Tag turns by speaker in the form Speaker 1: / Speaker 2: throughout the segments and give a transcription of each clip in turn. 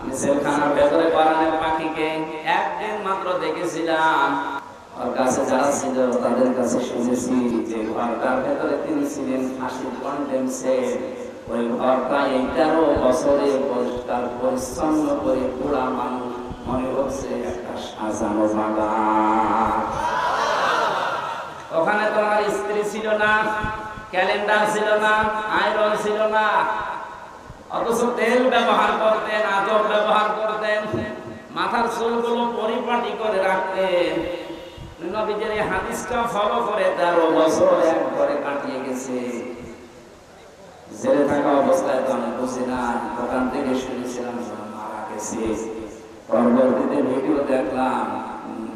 Speaker 1: আমি সেলখানার ভেতরে কোরআনের পাখিকে একদিন মাত্র দেখেছিলাম। ওর কাছে যারা ছিল তাদের কাছে শুনেছি যে ঘরটার ভেতরে তিনি ছিলেন ফাঁসির কন্ডেমসে। ওই ঘরটা 18 বছরে পরিষ্কার পরিচ্ছন্ন করে পুরা মানুষ মনে হচ্ছে একটা সাজানো বাগান। ওখানে তোমার স্ত্রী ছিল না, ক্যালেন্ডার ছিল না, আয়রন ছিল না, অথচ তেল ব্যবহার করতেন, আতর ব্যবহার করতেন, মাথার চুলগুলো পরিপাটি করে রাখতেন। নবীদের এই হাদিসটা ফলো করে 13 বছর এক ঘরে কাটিয়ে গেছে। জেলে থাকা অবস্থায় তো আমি বুঝি না, দোকান থেকে শুনেছিলাম মারা গেছে। পরবর্তীতে ভিডিও দেখলাম,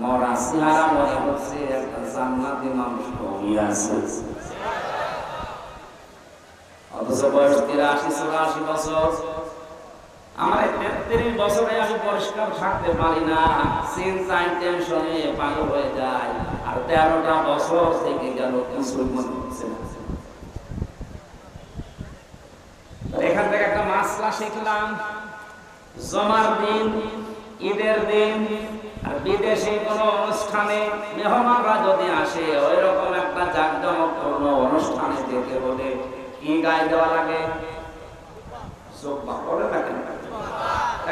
Speaker 1: মরা চেহারা মনে হচ্ছে একটা জান্নাতি মানুষ ঘুমিয়ে আছে। অথচ বয়স 83-84 বছর। আমার 33 বছরে আমি পরিষ্কার থাকতে পারি না, চিন্তায় টেনশনে পাগল হয়ে যায়। আর 13টা বছর থেকে গেল কিছু মনে হচ্ছে না। এখান থেকে একটা মাসলা শিখলাম, জমার দিন, ঈদের দিন আর বিদেশে কোনো অনুষ্ঠানে মেহমানরা যদি আসে, ওই রকম একটা জাঁকজমকপূর্ণ অনুষ্ঠানে যেতে হলে কি গায়ে দেওয়া লাগে?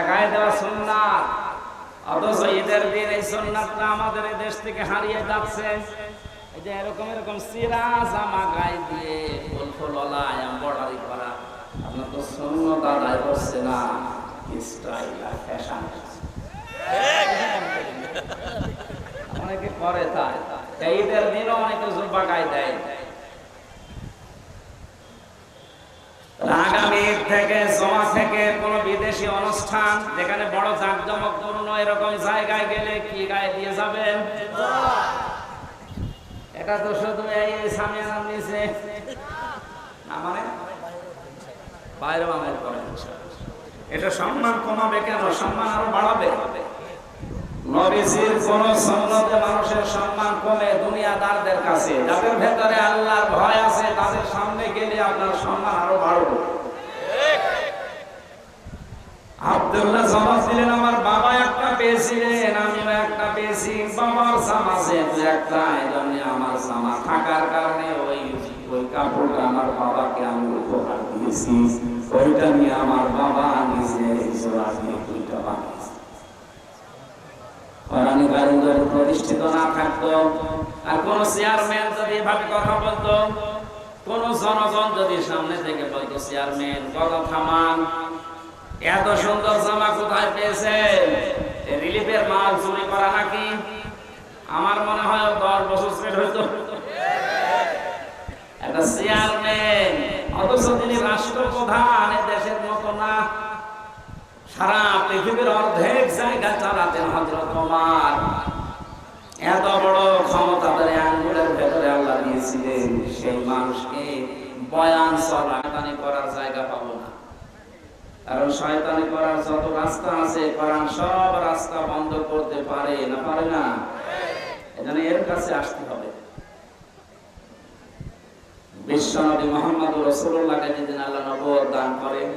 Speaker 1: গায়ে দেওয়া সুন্নাত। অথচ ঈদের দিন এই সুন্নাতটা আমাদের এই দেশ থেকে হারিয়ে যাচ্ছে। এই যে এরকম এরকম সিরা জামা গায়ে দিয়ে ফুল ফুলওয়ালা এমব্রয়ডারি করা, আপনার তো সুন্নত আদায় করছে না, স্টাইল আর ফ্যাশন। অনেকে করে তাই, ঈদের দিনও অনেকে জুব্বা গায়ে দেয়। আগামী ঈদ থেকে, জমা থেকে কোন বিদেশি অনুষ্ঠান যেখানে বড় জাঁকজমকপূর্ণ এরকম জায়গায় গেলে কি গায়ে দিয়ে যাবেন? এটা তো শুধু এই সামিয়ানার নিচে না, মানে বাইরে আমাদের করেন। এটা সম্মান কমাবে কেন? সম্মান আরো বাড়াবে। নবীজির কোন সুন্নতে মানুষের সম্মান কমে দুনিয়াদারদের কাছে। যাদের ভেতরে আল্লাহর ভয় আছে তাদের সামনে গেলে আপনার সম্মান আরো বাড়বে। আব্দুল্লাহ জবাব দিলেন, আমার বাবা একটা পেয়েছিলেন, আমিও একটা পেয়েছি। বাবার জামা যেহেতু একটা, এই জন্য আমার জামা থাকার কারণে ওই কাপড়টা আমার বাবাকে আমি উপহার দিয়েছি। ওইটা নিয়ে আমার বাবা নিজে জোড়া দিয়ে দুইটা বানিয়েছে। কোরআনে কারিমের প্রতিষ্ঠিত না থাকতো, আর কোন চেয়ারম্যান যদি এভাবে কথা বলতো, কোন জনগণ যদি সামনে থেকে বলতো, চেয়ারম্যান কথা থামান, এত সুন্দর জামা কোথায় পেয়েছে? রিলিফের মাল চুরি করা নাকি? আমার মনে হয় 10 বছর সেট হইতো। একটা চেয়ারম্যান, অথচ তিনি রাষ্ট্রপ্রধান, দেশের মতো না, সারা পৃথিবীর অর্ধেক জায়গা চালাতেন হযরত ওমর। এত বড় ক্ষমতা তার আঙ্গুলের ভেতরে আল্লাহ দিয়েছিলেন। সেই মানুষকে বয়ান শয়তানি করার জায়গা পাবো না, কারণ শয়তানি করার যত রাস্তা আছে কোরআন সব রাস্তা বন্ধ করতে পারে না, পারে না? এজন্য এর কাছে আসতে হবে। বিশ্বনবী মুহাম্মদ রাসূলুল্লাহকে যেদিন আল্লাহ নবুয়ত দান করেন,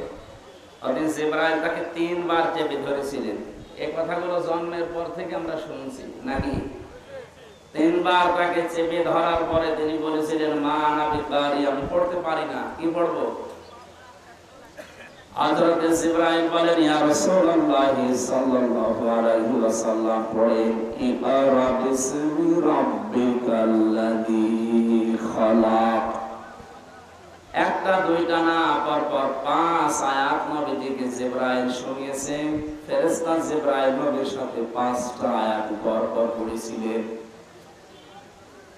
Speaker 1: ওদিন জিবরাইল তাকে 3 বার চেপে ধরেছিলেন। এই কথাগুলো জন্মের পর থেকে আমরা শুনছি নাকি? 3 বার তাকে চেপে ধরার পরে তিনি বলেছিলেন, মা আনা বিকারি, আমি পড়তে পারি না, কি পড়বো? হযরত জিবরাইল বলেন, ইয়া রাসূলুল্লাহ সাল্লাল্লাহু আলাইহি ওয়াসাল্লাম পড়েন, ইকরা বিসমি রাব্বিকাল্লাযী খালাক। একটা দুইটা না, পরপর 5 আয়াত নবীজিকে জিবরাইল শুনিয়েছেন। ফেরেশতা জিবরাইল নবীর সাথে 5টা আয়াত পরপর পড়েছিলেন।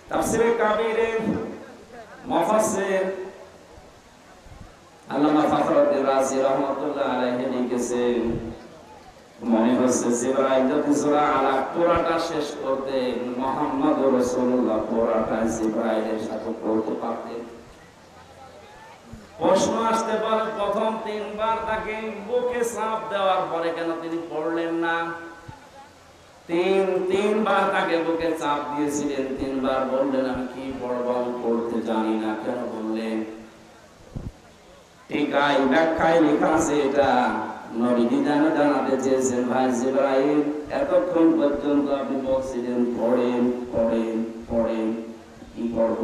Speaker 1: তাফসীরে কাবীরে মুফাসসির আল্লামা ফখরুদ্দীন রাজি রাহমাতুল্লাহ আলাইহি লিখেছেন, মনে হচ্ছে জিবরাইল যদি সূরা আলাক পুরাটা শেষ করতেন, মুহাম্মদুর রাসূলুল্লাহ পুরাটা জিবরাইলের সাথে পড়তে পারতেন। প্রশ্ন আসতে পারে, প্রথম 3 বার তাকে বুকে চাপ দেওয়ার পরে কেন তিনি পড়লেন না? 3 বার তাকে বুকে চাপ দিয়েছিলেন, 3 বার বললেন আমি কি পড়বো, আমি পড়তে জানি না। কেন বললেন? ঠিক ব্যাখ্যায় লেখা আছে, এটা নবীজি জানাতে চেয়েছেন, ভাই জিবরাইল, এতক্ষণ পর্যন্ত আপনি বলছিলেন পড়েন পড়েন পড়েন, কি পড়ব?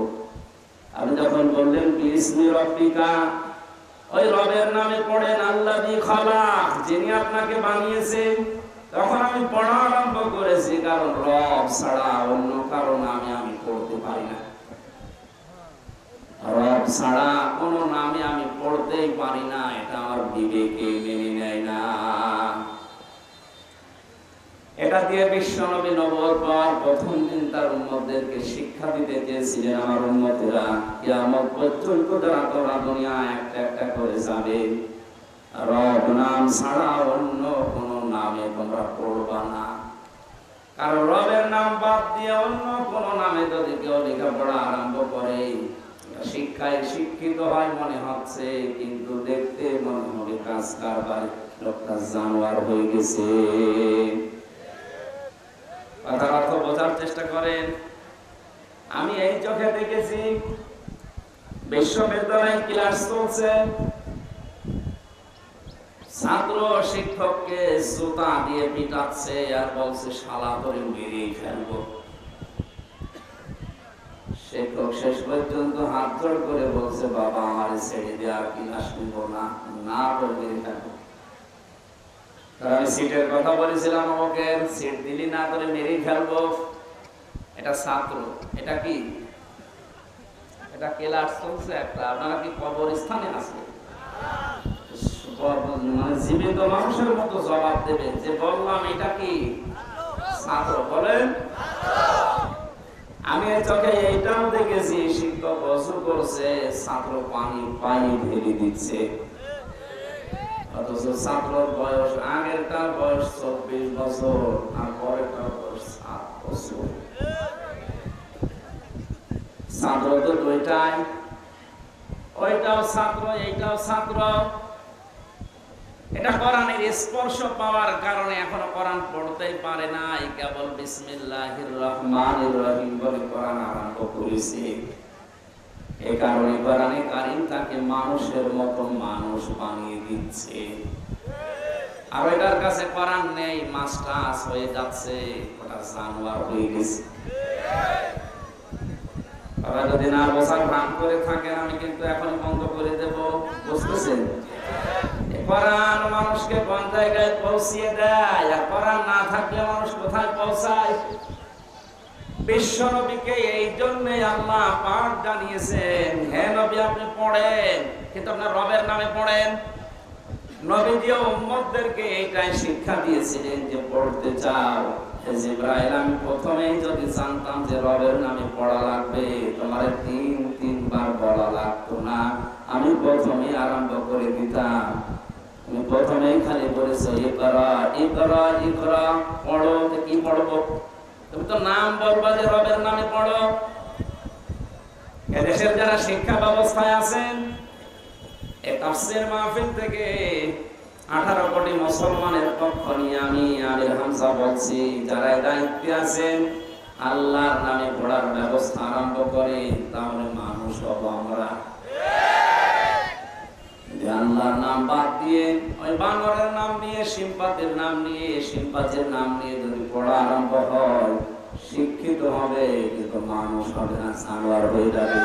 Speaker 1: আপনি যখন বললেন বিসমি রাব্বিকা, ওই রবের নামে পড়েন, আল্লাযী খালাক, যিনি আপনাকে বানিয়েছেন, তখন আমি পড়া আরম্ভ করেছি, কারণ রব ছাড়া অন্য কারো নামে আমি পড়তে পারি না। রব ছাড়া কোনো নামে আমি পড়তেই পারি না, এটা আমার বিবেকে মেনে নেয় না। এটা দিয়ে বিশ্বনবী নবুয়ত পাওয়ার প্রথম দিন তার উম্মতদেরকে শিক্ষা দিতে চেয়েছিলেন, আমার উম্মতেরা কিয়ামত পর্যন্ত যারা তোমরা দুনিয়া একটা একটা করে যাবে, রব নাম ছাড়া অন্য কোনো নামে তোমরা পড়বা না। কারণ রবের নাম বাদ দিয়ে অন্য কোনো নামে যদি কেউ লেখাপড়া আরম্ভ করে, শিক্ষায় শিক্ষিত হয় মনে হচ্ছে, কিন্তু দেখতে মনে হবে কাজ কারবার লোকটা জানোয়ার হয়ে গেছে। কথার অর্থ বোঝার চেষ্টা করেন। আমি এই চোখে দেখেছি, বিশ্ববিদ্যালয়ে ক্লাস চলছে, ছাত্র শিক্ষককে জুতা দিয়ে পিটাচ্ছে আর বলছে শালা করে মেরেই ফেলবো। শিক্ষক শেষ পর্যন্ত হাত জোড় করে বলছে, বাবা আমার ছেড়ে দেওয়া, ক্লাস নিব না, না বলে ফেলবো। আমি সিটের কথা বলেছিলাম, আমাকে সিট দিলি না, করে মেরেই ফেলবো। এটা ছাত্র, এটা কি, এটা ক্লাস চলছে একটা, আপনারা কি কবরস্থানে আছে? মানে জীবিত মানুষের মতো জবাব দেবে যে বললাম এটা কি ছাত্র, বলেন। আমি চোখে এইটাও দেখেছি, শিক্ষক অজু করছে, ছাত্র পানি ঢেলে দিচ্ছে, অথচ ছাত্রর বয়স, আগেরটার বয়স 24 বছর আর পরেরটার বয়স 7 বছর। ছাত্র তো দুইটাই, ওইটাও ছাত্র এইটাও ছাত্র। এটা কোরআনের স্পর্শ পাওয়ার কারণে এখনো কোরআন পড়তেই পারে না, কেবল বিসমিল্লাহির রহমানির রহিম বলে কোরআন আরম্ভ করেছে। এই কারণে কোরআনে কারীম তাকে মানুষের মতো মানুষ বানিয়ে দিচ্ছে। আর এটার কাছে কোরআন নেই, মাস্টার্স হয়ে যাচ্ছে, ওটা জানোয়ার হয়ে গেছে। ওরা যদি না বোঝার ভান করে থাকেন, আমি কিন্তু এখন বন্ধ করে দেব, বুঝতেছেন? কোরআন মানুষকে কোন জায়গায় পৌঁছিয়ে দেয়, আর কোরআন না থাকলে মানুষ কোথায় পৌঁছায়? বিশ্ব নবীকে এই জন্যই আল্লাহ পাক জানিয়েছেন, হে নবী আপনি পড়েন, কিন্তু আপনার রবের নামে পড়েন। নবীজি উম্মতদেরকে এইটাই শিক্ষা দিয়েছিলেন যে পড়তে চাও, জিবরাইল আমি প্রথমেই যদি জানতাম যে রবের নামে পড়া লাগবে, তোমার 3 বলা লাগতো না, আমি প্রথমেই আরম্ভ করে দিতাম। তুমি প্রথমেই খালি বলেছো ইকরা ইকরা ইকরা, পড়ো। কি পড়বো? তুমি তো নাম বলবা যে রবের নামে পড়ো। এদেশের যারা শিক্ষা ব্যবস্থায় আছেন, এই তাফসীর মাহফিল থেকে 18 কোটি মুসলমানের পক্ষ নিয়ে আমি আমির হামজা বলছি, যারা দায়িত্বে আছেন, আল্লাহর নামে পড়ার ব্যবস্থা আরম্ভ করে, তাহলে মানুষ হব আমরা। আল্লাহর নাম বাদ দিয়ে ওই বানরের নাম নিয়ে, সিম্পাতির নাম নিয়ে, সিম্পাতির নাম নিয়ে যদি পড়া আরম্ভ হয়, শিক্ষিত হবে কিন্তু মানুষ হবে না, জানোয়ার হয়ে যাবে।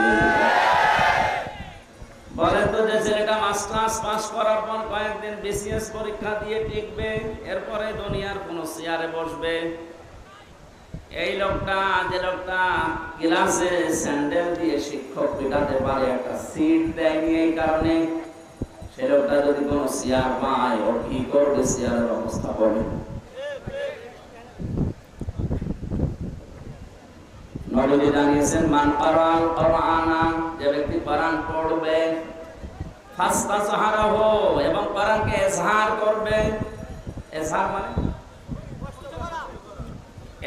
Speaker 1: বলেন তো, যে ছেলেটা মাস্টার্স পাস করার পর কয়েকদিন বিসিএস পরীক্ষা দিয়ে টিকবে, এরপরে দুনিয়ার কোন চেয়ারে বসবে, এই লোকটা, যে লোকটা ক্লাসে স্যান্ডেল দিয়ে শিক্ষক পিটাতে পারে, একটা সিট দেয়নি এই কারণে, সে লোকটা যদি কোনো চেয়ার পায়, ও কি করবে? চেয়ারের অবস্থা বলে। নবী জানিয়েছেন, মান কারাল কুরআনা, যে ব্যক্তি কোরআন পড়বে, ফাস্তাজহারাহু, এবং কোরআনকে ইজহার করবে। ইজহার মানে,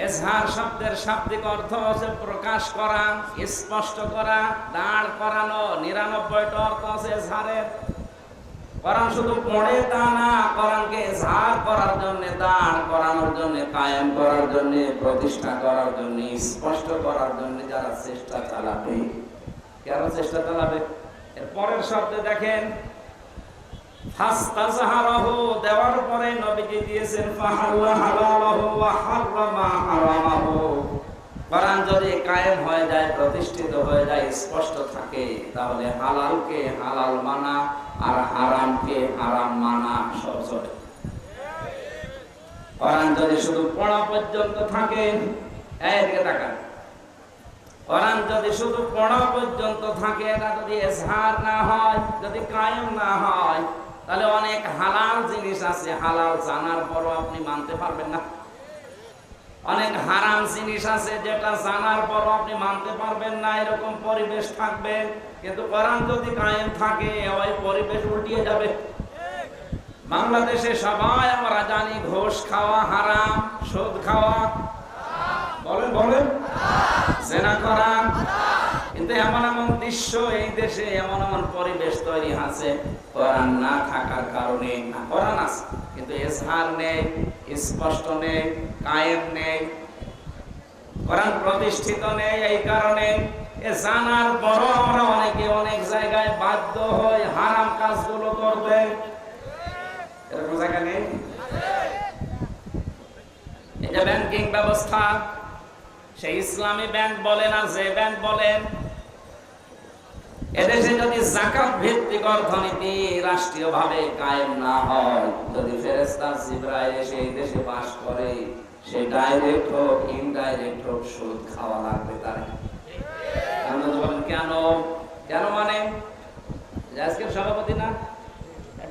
Speaker 1: ইজহার শব্দের শাব্দিক অর্থ হচ্ছে প্রকাশ করা, স্পষ্ট করা, দাঁড় করানো। 99টা অর্থ আছে ইজহারের। কোরআন শুধু পড়ে তা না, কোরআনকে ইজহার করার জন্য, দাঁড় করানোর জন্য, কায়েম করার জন্য, প্রতিষ্ঠা করার জন্য, স্পষ্ট করার জন্য যারা চেষ্টা চালাবে, কেন চেষ্টা চালাবে? এর পরের শব্দে দেখেন, ফাস্তাজহারাহু দেওয়ার পরে নবীজি দিয়েছেন ফাহাল্লা হালালাহু ওয়া হারামা হারামাহু। কোরআন যদি কায়েম হয়ে যায়, প্রতিষ্ঠিত হয়ে যায়, স্পষ্ট থাকে, তাহলে হালালকে হালাল মানা আর হারামকে হারাম মানা সব চলে। কোরআন যদি শুধু পড়া পর্যন্ত থাকে, এদিকে তাকান, কোরআন যদি শুধু পড়া পর্যন্ত থাকে, এটা যদি ইজহার না হয়, যদি কায়েম না হয়, তাহলে অনেক হালাল জিনিস আছে, হালাল জানার পরও আপনি মানতে পারবেন না। অনেক হারাম জিনিস আছে যেটা জানার পরও আপনি মানতে পারবেন না, এরকম পরিবেশ থাকবে। কিন্তু কোরআন যদি কায়েম থাকে, ওই পরিবেশ উল্টিয়ে যাবে। বাংলাদেশে সবাই আমরা জানি ঘুষ খাওয়া হারাম, সুদ খাওয়া বলেন বলেন জেনা করা, কিন্তু এমন এমন দৃশ্য এই দেশে, এমন এমন পরিবেশ তৈরি আছে কোরআন না থাকার কারণে। না, কোরআন আছে কিন্তু ইজহার নেই, স্পষ্ট নেই, কায়েম নেই, কোরআন প্রতিষ্ঠিত নেই। এই কারণে এ জানার পরও আমরা অনেকে অনেক জায়গায় বাধ্য হই হারাম কাজগুলো করতে। এরকম জায়গা নেই? এই যে ব্যাংকিং ব্যবস্থা, সেই ইসলামী ব্যাংক বলেন আর যে ব্যাংক বলেন, এদেশে যদি যাকাত ভিত্তিক অর্থনীতি রাষ্ট্রীয়ভাবে কায়েম না হয়, যদি ফেরেশতা জিবরাইল এসে এই দেশে বাস করে, সে ডাইরেক্ট হোক ইনডাইরেক্ট হোক সুদ খাওয়া লাগবে তার। বলেন কেন? কেন মানে আজকের সভাপতি না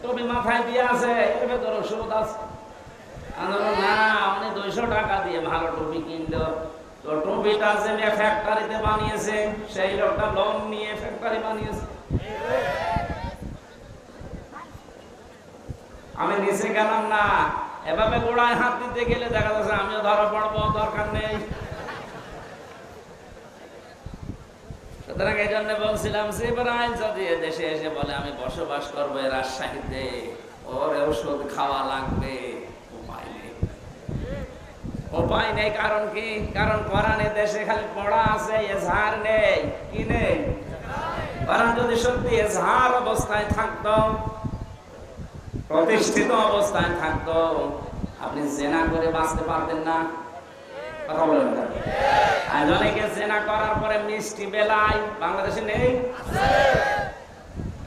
Speaker 1: টুপি মাথায় দিয়ে আছে, এর ভেতরে সুদ আছে। আন্দোলন না, উনি 200 টাকা দিয়ে ভালো টুপি কিনলো, তো টুপিটা যে ফ্যাক্টরিতে বানিয়েছে, সেই লোকটা লোন নিয়ে ফ্যাক্টরি বানিয়েছে। আমি নিচে গেলাম না, এভাবে গোড়ায় হাত দিতে গেলে দেখা যাচ্ছে আমিও ধরা পড়বো, দরকার নেই। সুতরাং এই জন্য বলছিলাম, জিবরাইল যদি দেশে এসে বলে আমি বসবাস করবো রাজশাহীতে, ওর ওষুধ খাওয়া লাগবে, উপায় নেই। কারণ কি? কারণ কোরআনে দেশে খালি পড়া আছে, ইজহার নেই। কি নেই? কোরআন যদি সত্যি ইজহার অবস্থায় থাকতো, প্রতিষ্ঠিত অবস্থায় থাকতো, আপনি জেনা করে বাঁচতে পারতেন না। কথা বলেন না? আজ অনেকে জেনা করার পরে মিষ্টি বেলায়, বাংলাদেশে নেই?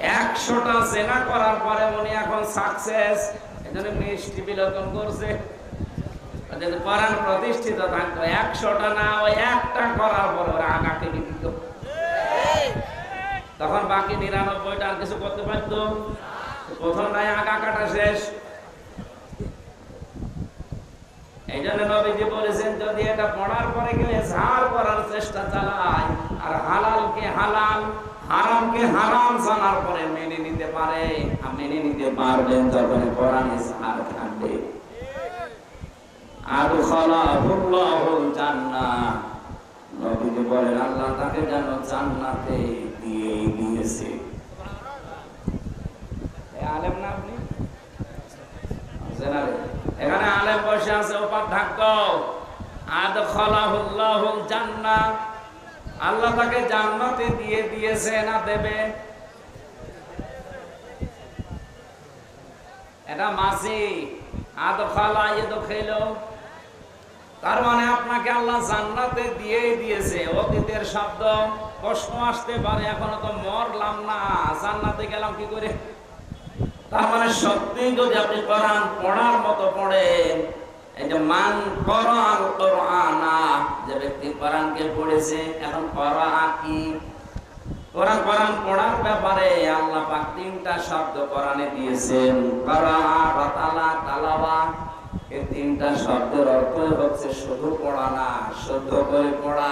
Speaker 1: 100টা জেনা করার পরে উনি এখন সাকসেস, এজন্য মিষ্টি বিলোচন করছে। যদি কোরআন প্রতিষ্ঠিত থাকতো, 100টা না, ওই একটা করার পর ওরা আগাকে দিত, তখন বাকি 99টা আর কিছু করতে পারত। প্রথমটাই আগা কাটা শেষ। এই জন্য নবীজি বলেছেন, যদি এটা পড়ার পরে কেউ ইজহার করার চেষ্টা চালায়, আর হালালকে হালাল হারামকে হারাম জানার পরে মেনে নিতে পারে, মেনে নিতে পারবেন যখন কোরআন ইজহার থাকবে। আদখালাহুল্লাহুল জান্নাহ, নবীজি বলেন আল্লাহ তাকে যেন জান্নাতে দিয়ে দিয়েছে। আলেম না আপনি? এখানে আলেম বসে আছে, উপাধ্যক্ষ। আদখালাহুল্লাহুল জান্নাহ, আল্লাহ তাকে জান্নাতে দিয়ে দিয়েছে না দেবে? এটা মাসি আদখালা ইয়াদখিলু, তার মানে আপনাকে আল্লাহ জান্নাতে দিয়ে দিয়েছে। অতীতের শব্দ, প্রশ্ন আসতে পারে এখনো তো মরলাম না, জান্নাতে গেলাম কি করে? তার মানে সত্যি যদি আপনি কোরআন পড়ার মতো পড়েন, এই যে মান কোরআন কোরআনা, যে ব্যক্তি কোরআনকে পড়েছে, এখন কোরআন কি? কোরআন পড়ার ব্যাপারে আল্লাহ পাক 3টা শব্দ কোরআনে দিয়েছেন, কোরআন, বাতালা, তালাওয়া। এই 3টা শব্দের অর্থ হচ্ছে শুধু পড়া না, শুদ্ধ করে পড়া,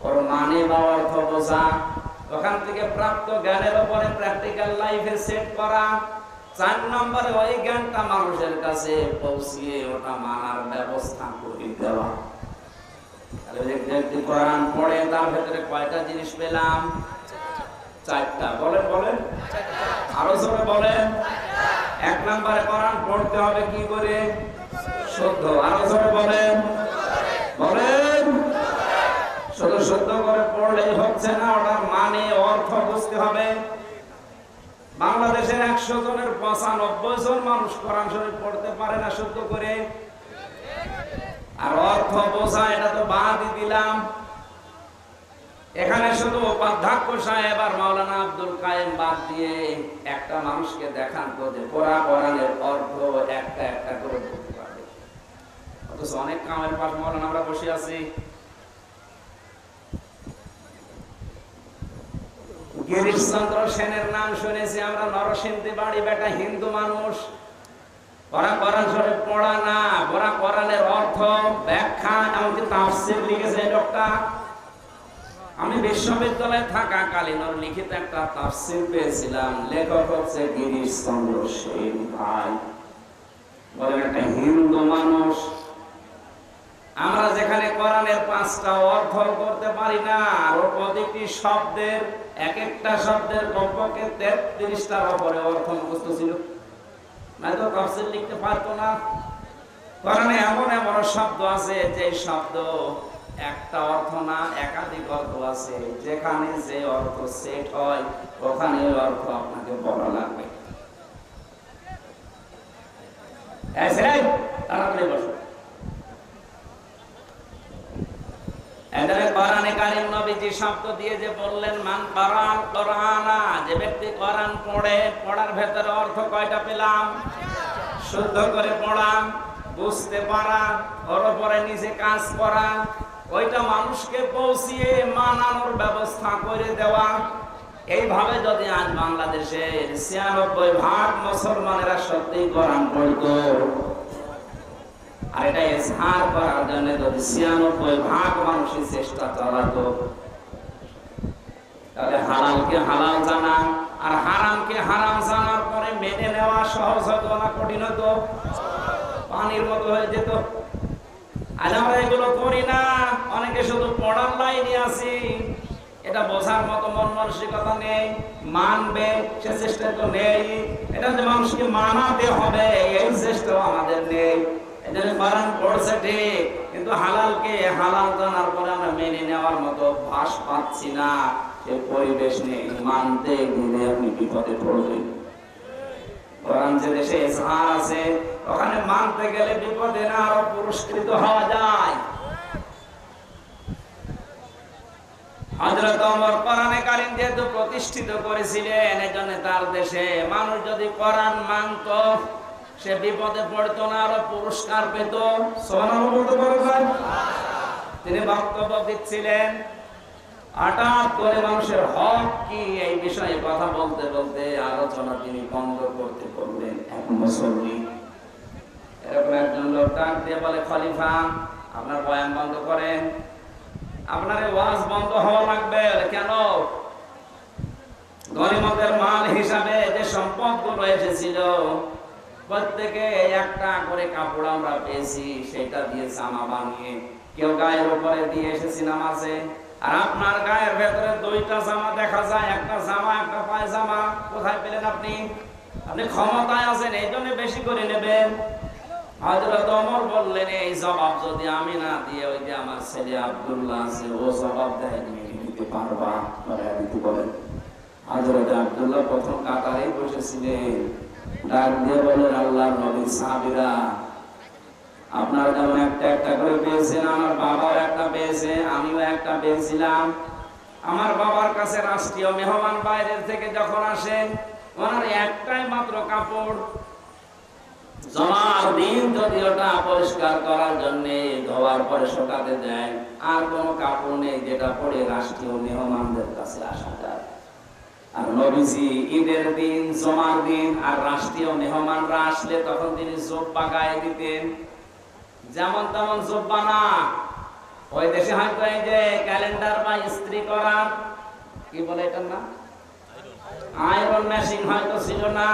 Speaker 1: ওর মানে বা অর্থ বোঝা, ওখান থেকে প্রাপ্ত জ্ঞানের উপরে প্র্যাকটিক্যাল লাইফে সেট করা। 4 নম্বরে ওই জ্ঞানটা মানুষের কাছে পৌঁছিয়ে ওটা মানার ব্যবস্থা করে দেওয়া। তাহলে ব্যক্তি কোরআন পড়ে, তার ভেতরে কয়টা জিনিস পেলাম? 4টা। বলেন বলেন, আরো জোরে বলেন। 1 নম্বরে কোরআন পড়তে হবে কি করে? শুদ্ধ। আরো জোরে বলেন বলেন। শুধু শুদ্ধ করে পড়লেই হচ্ছে না, ওটার মানে অর্থ বুঝতে হবে। বাংলাদেশের 100 জনের 95 জন মানুষ কোরআন শরীফ পড়তে পারে না শুদ্ধ করে, আর অর্থ বোঝা এটা তো বাদই দিলাম। এখানে শুধু উপাধ্যক্ষ সাহেব আর মাওলানা আব্দুল কায়েম বাদ দিয়ে একটা মানুষকে দেখান তো যে কোরআনের অর্থ একটা একটা করে বলতে পারবে। অথচ অনেক কামের পাশ মাওলানা আমরা বসে আছি। গিরিশচন্দ্র সেনের নাম শুনেছি আমরা, নরসিংদী বাড়ি, বেটা হিন্দু মানুষ। ওরা কোরআন শরীফ পড়া না, ওরা কোরআনের অর্থ ব্যাখ্যা এমনকি তাফসীর লিখেছে লোকটা। আমি বিশ্ববিদ্যালয়ে থাকাকালীন ওর লিখিত একটা তাফসীর পেয়েছিলাম, লেখক হচ্ছে গিরিশচন্দ্র সেন ভাই। বলেন একটা হিন্দু মানুষ। আমরা যেখানে কোরআনের 5টা অর্থ করতে পারি না, আর প্রতিটি শব্দের এক একটা শব্দের কমপক্ষে 33টার উপরে অর্থ মুখস্থ ছিল, নয়তো তাফসীর লিখতে পারতো না। কোরআনে এমন এমন শব্দ আছে যে শব্দ একটা অর্থ না একাধিক অর্থ আছে, যেখানে যে অর্থ সেট হয় ওখানে ওই অর্থ আপনাকে বলা লাগবে। তাড়াতাড়ি বসো। কোরআনে কারীম নবীজি শব্দ দিয়ে যে বললেন মান কারাল কোরআনা, যে ব্যক্তি কোরআন পড়ে, পড়ার ভেতরে অর্থ কয়টা পেলাম? শুদ্ধ করে পড়া, বুঝতে পারা, ওর উপরে নিজে কাজ করা, ওইটা মানুষকে পৌঁছিয়ে মানানোর ব্যবস্থা করে দেওয়া। এইভাবে যদি আজ বাংলাদেশের 96% মুসলমানেরা সত্যি কোরআন পড়তো, আর এটা ইজহার করার জন্য যদি 96% মানুষের চেষ্টা চালাতো, তাহলে হালালকে হালাল জানা আর হারামকে হারাম জানার পরে মেনে নেওয়া সহজ হতো না কঠিন হতো? পানির মতো হয়ে যেত। আজ আমরা এগুলো করি না, অনেকে শুধু পড়ার লাইনে আছি, এটা বোঝার মতো মন মানসিকতা নেই, মানবে সে চেষ্টা তো নেই, এটা যে মানুষকে মানাতে হবে এই চেষ্টাও আমাদের নেই। এজন্য কোরআন পড়ছে ঠিক, কিন্তু হালালকে হালাল জানার পরে আমরা মেনে নেওয়ার মতো ভাস পাচ্ছি না, সে পরিবেশ নেই। মানতে গেলে আপনি বিপদে পড়বেন। কোরআন যে দেশে ইজহার আছে ওখানে মানতে গেলে বিপদে না আরো পুরস্কৃত হওয়া যায়। হযরত ওমর কোরআনে কারীম যেহেতু প্রতিষ্ঠিত করেছিলেন, এজন্য তার দেশে মানুষ যদি কোরআন মানত সে বিপদে পড়তো না, আরো পুরস্কার পেত। সুবহানাল্লাহ বলতে পারেন? তিনি বক্তব্য দিচ্ছিলেন, হঠাৎ করে মানুষের হক কি এই বিষয়ে কথা বলতে বলতে আলোচনা তিনি বন্ধ করতে বললেন। এক মুসল্লি এরকম একজন লোক ডাক দিয়ে বলে, খলিফা আপনার বয়ান বন্ধ করেন, আপনার ওয়াজ বন্ধ হওয়া লাগবে। কেন? গনিমতের মাল হিসাবে যে সম্পদগুলো এসেছিল প্রত্যেকে একটা করে কাপড় আমরা পেয়েছি, সেটা দিয়ে জামা বানিয়ে কেউ গায়ের উপরে দিয়ে এসেছি নামাজে, আর আপনার গায়ের ভেতরে 2টা জামা দেখা যায়, একটা জামা একটা পায়জামা। কোথায় পেলেন আপনি? আপনি ক্ষমতায় আছেন এই জন্য বেশি করে নেবেন। হযরত ওমর বললেন, এই জবাব যদি আমি না দিয়ে ওই যে আমার ছেলে আব্দুল্লাহ আছে ও জবাব দেয়, দিতে পারবা? দিতে বলেন। হযরত আব্দুল্লাহ প্রথম কাতারে বসেছিলেন, ডাক দিয়ে বলেন, আল্লাহর নবীর সাহাবীরা আপনারা যেমন একটা একটা করে পেয়েছেন, আমার বাবাও একটা পেয়েছে, আমিও একটা পেয়েছিলাম। আমার বাবার কাছে রাষ্ট্রীয় মেহমান বাইরের থেকে যখন আসেন, ওনার একটাই মাত্র কাপড়, জমার দিন যদি ওটা পরিষ্কার করার জন্য ধোয়ার পরে শুকাতে দেয়, আর কোনো কাপড় নেই যেটা পরে রাষ্ট্রীয় মেহমানদের কাছে আসা যায়। আর নবীজি ঈদের দিন, জমার দিন আর রাষ্ট্রীয় মেহমানরা আসলে তখন তিনি জুব্বা গায়ে দিতেন। যেমন তেমন জুব্বা না, ওই দেশে হয়তো এই যে ক্যালেন্ডার বা ইস্ত্রি করা কি বলে এটার না, আয়রন মেশিন হয়তো ছিল না,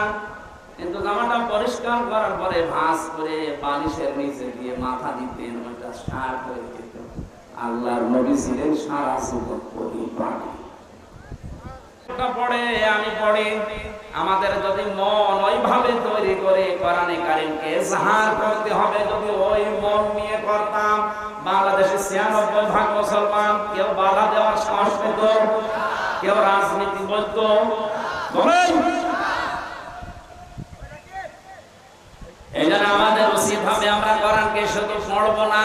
Speaker 1: কিন্তু জামাটা পরিষ্কার করার পরে ভাঁজ করে বালিশের নিচে দিয়ে মাথা দিতেন, ওইটা শার্ট হয়ে যেত। আল্লাহর নবী ছিলেন সারা জীবন পরিপাটি। পড়ে আমি পড়ি, আমাদের যদি মন ওইভাবে তৈরি করে কোরআনে কারীমকে ইজহার করতে হবে, যদি ওই মন নিয়ে করতাম, বাংলাদেশে 96% মুসলমান কেউ বাধা দেওয়ার সাহস পেত, কেউ রাজনীতি বলতো, বলেন আমাদের উচিত হবে আমরা কোরআনকে শুধু পড়বো না,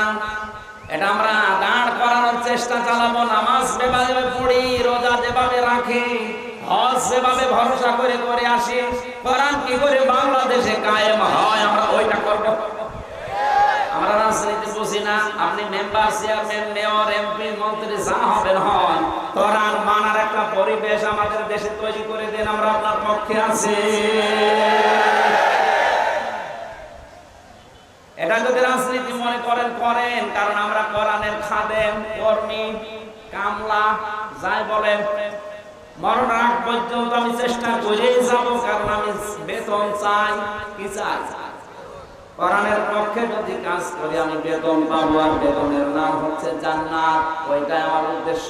Speaker 1: এটা আমরা দাঁড় করানোর চেষ্টা চালাবো। নামাজ যেভাবে পড়ি, রোজা যেভাবে রাখি, হজ যেভাবে ভরসা করে করে আসি, কোরআন কি করে বাংলাদেশে কায়েম হয় আমরা ওইটা করব। আমরা রাজনীতি বুঝি না, আপনি মেম্বার, চেয়ারম্যান, মেয়র, এমপি, মন্ত্রী যা হবেন হন, কোরআন মানার একটা পরিবেশ আমাদের দেশে তৈরি করে দেন, আমরা আপনার পক্ষে আছি। এটা যদি রাজনীতি মনে করেন করেন, কারণ আমরা কোরআনের খাদেম, কর্মী, কামলা যাই বলেন, মরণ আগ পর্যন্ত আমি চেষ্টা করেই যাব, কারণ আমি বেতন চাই। কি চাই? কোরআনের পক্ষে যদি কাজ করি আমি বেতন পাবো, আর বেতনের নাম হচ্ছে জান্নাত। ওইটাই আমার উদ্দেশ্য।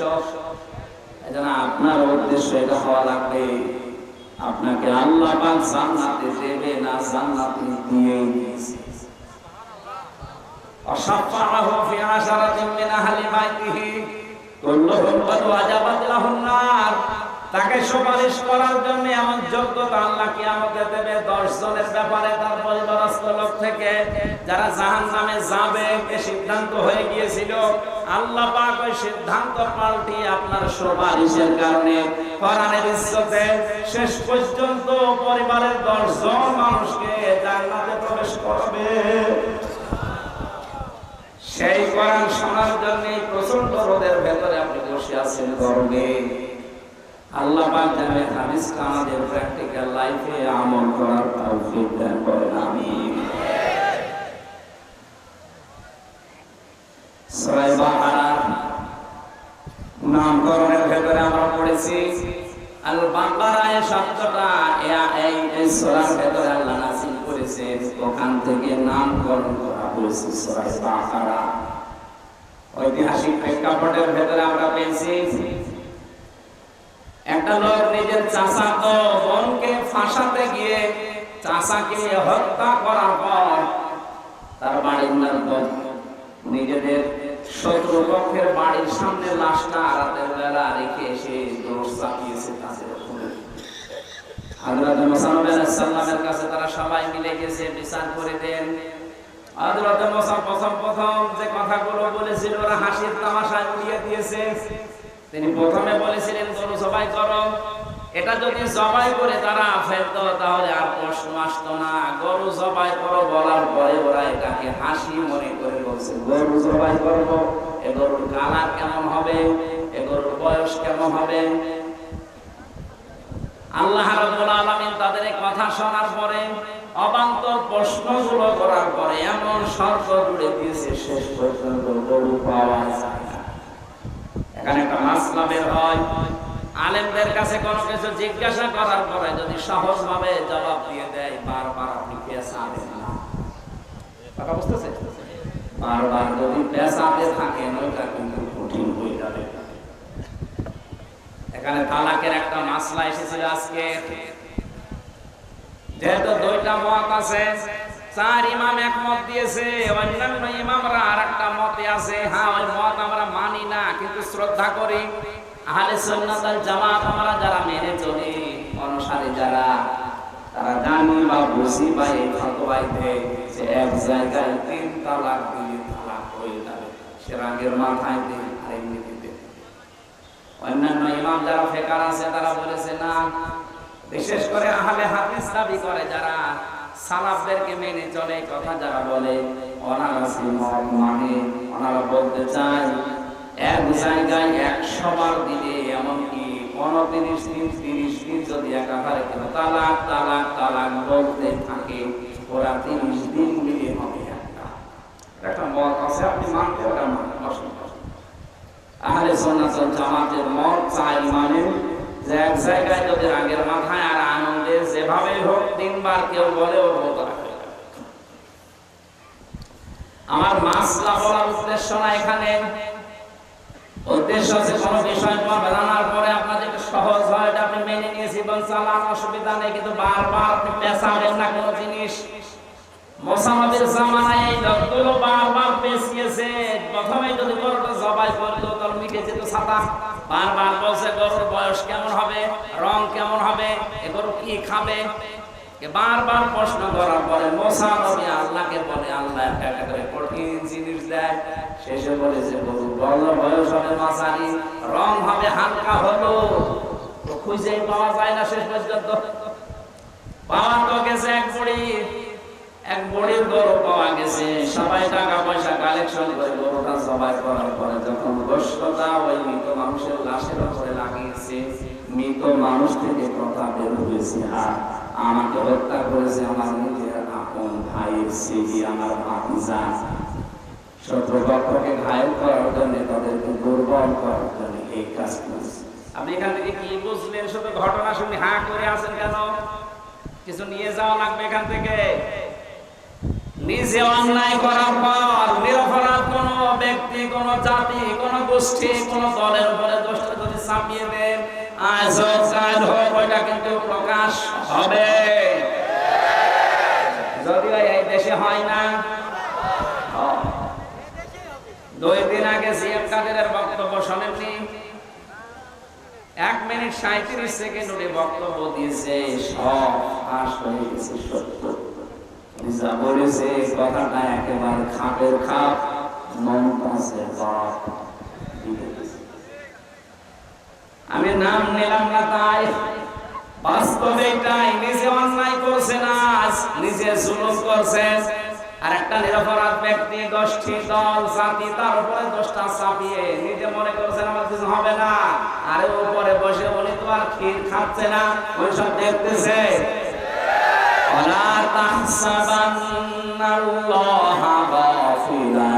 Speaker 1: এজন্য আপনার উদ্দেশ্য এটা হওয়া লাগবে, আপনাকে আল্লাহ পাক জান্নাতে দেবে না, জান্নাতে দিয়েই দিয়েছে। অশাফাআহু ফি আশারাতিন মিন আহলি বাইতিহি কুল্লুহুম কদ ওয়াজাবাত লাহুন নার। তাকে সুপারিশ করার জন্য এমন যোগ্যতা আল্লাহ কিয়ামতে দেবে 10 জনের ব্যাপারে তার পরিবারস্থ লোক থেকে, যারা জাহান্নামে যাবে এ সিদ্ধান্ত হয়ে গিয়েছিল। আল্লাহ পাক ওই সিদ্ধান্ত পাল্টিয়ে আপনার সুপারিশের কারণে কোরআনের ইজ্জতে শেষ পর্যন্ত পরিবারের 10 জন মানুষকে জান্নাতে প্রবেশ করবে। সেই কোরআন শোনার জন্য প্রচন্ড রোদের ভেতরে আপনি বসে আছেন গরমে। আল্লাহ পাক যেন হাদিসটা আমাদের প্র্যাকটিক্যাল লাইফে আমল করার তৌফিক দান করেন, আমিন। সূরা বাকারার নামকরণের ভেতরে আমরা পড়েছি আল বাকারা এর শব্দটা এই সূরার ভেতরে আল্লাহ নাযিল করেছেন, ওখান থেকে নামকরণ করা হয়েছে সূরা বাকারা। ঐতিহাসিক প্রেক্ষাপটের ভেতরে আমরা পেয়েছি একটা লোক নিজের চাচাতো বোনকে ফাঁসাতে গিয়ে চাচাকে হত্যা করার পর তার বাড়ির লোক নিজেদের শত্রুপক্ষের বাড়ির সামনে লাশটা রাতের বেলা রেখে এসে দোষ চাপিয়েছে তাদের উপরে। হযরত মুসা আলাইহিস সালামের কাছে তারা সবাই মিলে গেছে বিচার করে দেন। হযরত মুসা প্রথম যে কথাগুলো বলেছিল ওরা হাসির তামাশায় উড়িয়ে দিয়েছে। তিনি প্রথমে বলেছিলেন গরু জবাই করো, এটা যদি জবাই করে তারা ফেলতো তাহলে আর প্রশ্ন আসতো না। গরু জবাই করো বলার পরে ওরা এটাকে হাসি মনে করে বলছে গরু জবাই করবো, এ গরুর কালার কেমন হবে, এ গরুর বয়স কেমন হবে। আল্লাহ রাব্বুল আলামিন তাদের এই কথা শোনার পরে অবান্তর প্রশ্নগুলো করার পরে এমন শর্ত জুড়ে দিয়েছে শেষ পর্যন্ত গরু পাওয়া যায় না। এখানে একটা মাসলা বের হয়, আলেমদের কাছে কোনো কিছু জিজ্ঞাসা করার পরে যদি সহজভাবে জবাব দিয়ে দেয়, বারবার আপনি পেছাবেন না। কথা বুঝতেছেন? বারবার যদি পেছাতে থাকেন ওইটা কিন্তু কঠিন হয়ে যাবে। এখানে তালাকের একটা মাসলা এসেছিল আজকে। যেহেতু দুইটা মত আছে, 4 ইমাম এক মত দিয়েছে, অন্যান্য ইমামরা আরেকটা মতে আছে। হ্যাঁ, ওই মত আমরা মানি না, কিন্তু শ্রদ্ধা করি। আহলে সুন্নাত ওয়াল জামাত আমরা যারা মেনে চলি, অনুসারী যারা, তারা জানি বা বুঝি বা এই ফতোয়াইতে যে এক জায়গায় 3 তালাক দিলে তালাক হয়ে যাবে, সে রাগের মাথায় দিয়ে আর এমনিতে। অন্যান্য ইমাম যারা ফিকার আছে তারা বলেছে না, বিশেষ করে আহলে হাদিস দাবি করে যারা, সালাফদেরকে মেনে চলে, কথা যারা বলে, ওনারা মত মানে ওনারা বলতে চায় এক জায়গায় 100 বার দিলে, এমনকি 29 দিন 30 দিন যদি একাধারে কেউ তালাক তালাক তালাক বলতে থাকে, ওরা 30 দিন মিলে হবে একটা মত আছে। আপনি মানতে ওটা মানে আহলে সুন্নাত ওয়াল জামাতের মত 4 ইমামের যে এক জায়গায় যদি রাগের মাথায় আর আনন্দে যেভাবে হোক 3 বার কেউ বলে ওর মতো রাখে। আমার মাসলা বলার উদ্দেশ্য না এখানে, উদ্দেশ্য হচ্ছে কোনো বিষয় জানার পরে আপনাদের সহজ হয় এটা আপনি মেনে নিয়েছি এবং চালান, অসুবিধা নেই, কিন্তু বারবার আপনি পেছাবেন না কোনো জিনিস। মুসানবির জামানায় এই লোকগুলো বারবার পেছিয়েছে। প্রথমে যদি গরুটা জবাই করলো তাহলে মিটে যেত ছাতা, বারবার বলছে গরুর বয়স কেমন হবে, রং কেমন হবে, এ গরু কি খাবে। বারবার প্রশ্ন করার পরে মুসা নবী আল্লাহকে বলে, আল্লাহ একটা করে কঠিন জিনিস দেয়। শেষে বলেছে বলু বড় বয়স হবে মাঝারি, রং হবে হালকা হলো, খুঁজে পাওয়া যায় না শেষ পর্যন্ত। পাওয়া তো গেছে এক বুড়ির গরু পাওয়া গেছে। সবাই টাকা পয়সা কালেকশন করে গরুটা জবাই করার পরে যখন গোশতটা ওই মৃত মানুষের লাশের উপরে লাগিয়েছে, মৃত মানুষ থেকে কথা বের হয়েছে, আর আমাকে হত্যা করেছে আমার নিজের আপন ভাইয়ের ছেলে, আমার ভাতিজা। শত্রুপক্ষকে ঘায়েল করার জন্য, তাদেরকে দুর্বল করার জন্য এই কাজ করেছে। আপনি এখান থেকে কি বুঝলেন? শুধু ঘটনা শুনে হাঁ করে আছেন কেন? কিছু নিয়ে যাওয়া লাগবে এখান থেকে। নিজে অন্যায় করার পর নিরপরাধ কোন ব্যক্তি, কোন জাতি, কোন গোষ্ঠী, কোন দলের উপরে দোষটা যদি চাপিয়ে দেন, আজ হোক কাল হোক, ওইটা কিন্তু প্রকাশ হবে। যদিও এই দেশে হয় না। 2 দিন আগে সিএম কাদেরের বক্তব্য শোনেননি? 1 মিনিট 37 সেকেন্ড উনি বক্তব্য দিয়েছে, সব ফাঁস হয়ে গেছে। সত্য যা বলেছে কথাটা একেবারে খাপের খাপ, মমতাজের বাপ। আমি নাম নিলাম না তাই, বাস্তবে এটাই। নিজে অন্যায় করছে না, নিজে জুলুম করছে, আর একটা নিরপরাধ ব্যক্তি, গোষ্ঠী, দল, জাতি তার উপরে দোষটা চাপিয়ে নিজে মনে করছেন আমার কিছু হবে না, আরে উপরে বসে বলি তো আর ক্ষীর খাচ্ছে না, ওইসব দেখতেছে। ولا تحسبن الله غافلا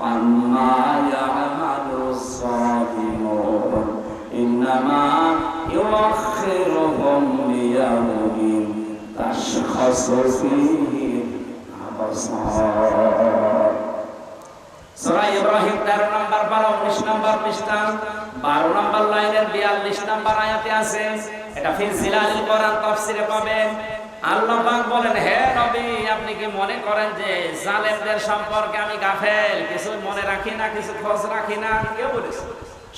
Speaker 1: عما يعمل الظالمون إنما يؤخرهم ليوم تشخص فيه الأبصار সূরা ইব্রাহিম 13 নম্বর 19 নম্বর পৃষ্ঠা 12 নম্বর লাইনের 42 নম্বর আয়াতে আছে। এটা ফি জিলালিল কোরআন তাফসিরে পাবেন। আল্লাহ পাক বলেন, হে নবী, আপনি কি মনে করেন যে জালেমদের সম্পর্কে আমি গাফেল, কিছু মনে রাখি না, কিছু খোঁজ রাখি না? কে বলেছে?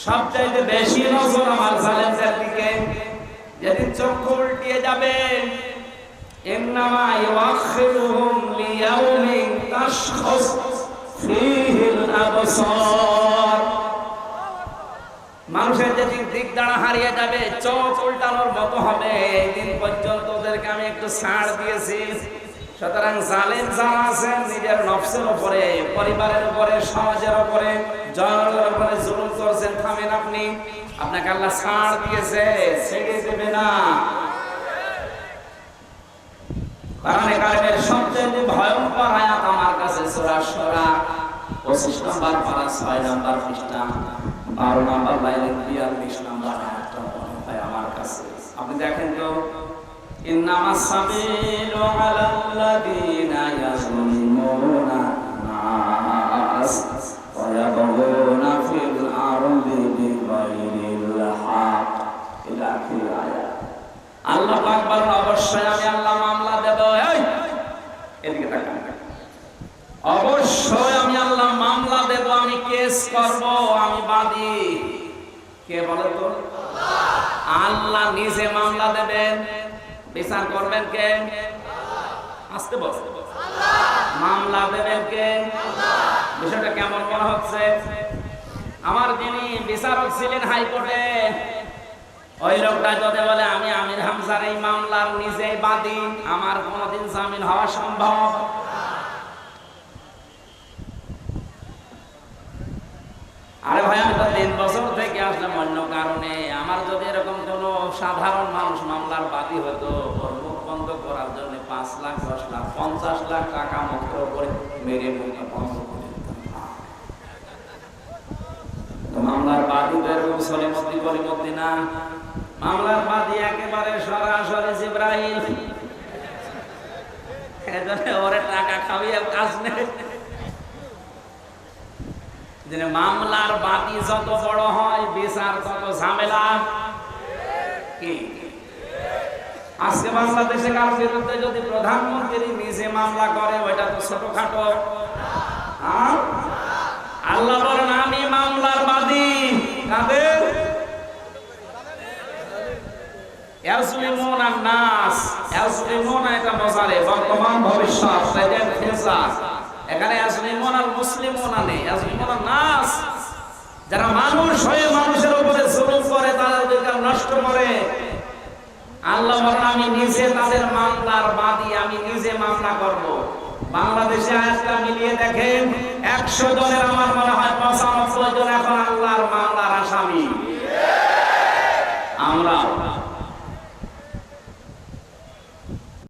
Speaker 1: সবচাইতে বেশি নজর আমার জালেমদের দিকে। যেদিন চক্ষু উল্টিয়ে যাবে, ইন্নামা ইউআখিরুহুম লিয়াউমিন তাশখাস ফীহিল আবসার। মানুষের যেদিন দিক দাঁড়া হারিয়ে যাবে, চোখ উল্টানোর মতো হবে, এই দিন পর্যন্ত ওদেরকে আমি একটু ছাড় দিয়েছি। সুতরাং জালেম যারা আছেন, নিজের নফসের উপরে, পরিবারের উপরে, সমাজের উপরে, জনগণের উপরে জুলুম করছেন, থামেন আপনি। আপনাকে আল্লাহ ছাড় দিয়েছে, ছেড়ে দেবে না। কোরআনে কারিমের সবচেয়ে ভয়ঙ্কর আয়াত আমার কাছে সূরা শুরা 25 নম্বর পারা 6 নম্বর পৃষ্ঠা 12 নম্বর লাইনের 42 নম্বর আয়াতটা মনে হয় আমার কাছে। আপনি দেখেন তো, ইন্নামাস সাবিলু আলাল্লাযীনা ইয়াযলিমুনা নাস ওয়া ইয়াবগুনা ফিল আরদি বিগাইরিল হক। ইলা আখির আয়াত। আল্লাহ পাক বলেন, অবশ্যই আমি আল্লাহ মামলা দেব। এই এদিকে তাকান। অবশ্যই আমি আল্লাহ মামলা দেব, আমি কেস করব, আমি বাদী। কে বলে তো? আল্লাহ নিজে মামলা দেবেন, বিচার করবেন কে? আস্তে বল। মামলা দেবেন কে? বিষয়টা কেমন মনে হচ্ছে? আমার যিনি বিচারক ছিলেন হাইকোর্টে, ওই লোকটা যদি বলে আমি আমির হামজার এই মামলার নিজেই বাদী, আমার কোনোদিন জামিন হওয়া সম্ভব? আরে ভাই, আমি তো 3 বছর থেকে আসলাম অন্য কারণে। আমার যদি এরকম কোন সাধারণ মানুষ মামলার বাদী হতো, মুখ বন্ধ করার জন্য 5 লাখ 10 লাখ 50 লাখ টাকা মুক্ত করে মেরে মুখে বন্ধ করে দিতাম। মামলার বাদী তো এরকম সলিমতি পরিমতি না। মামলার বাদী একেবারে সরাসরি জিবরাইল। এজন্য ওরে টাকা খাওয়িয়ে কাজ নেই। মামলার বাদী যত বড় হয়, বিচার তত ঝামেলা। কি আজকে বাংলাদেশে কার বিরুদ্ধে যদি প্রধানমন্ত্রী নিজে মামলা করে, ওইটা তো ছোটখাটো। আল্লাহ বলেন, আমি মামলার বাদী। কাদের? ইয়াজলিমুনা নাস, ইয়াসলিমুনা এটা মজারে বর্তমান ভবিষ্যৎ প্রেজেন্ট ফিউচার। এখানে ইয়াসলিমুনা আল মুসলিমুনা নেই, ইয়াসলিমুনা নাস, যারা মানুষ হয়ে মানুষের উপরে জুলুম করে, তাদের অধিকার নষ্ট করে। আল্লাহ বলেন আমি নিজে তাদের মামলার বাদী, আমি নিজে মামলা করব। বাংলাদেশে আজকে মিলিয়ে দেখেন 100 জনের আমার মনে হয় 95 জন এখন আল্লাহর মামলার আসামি। আমরা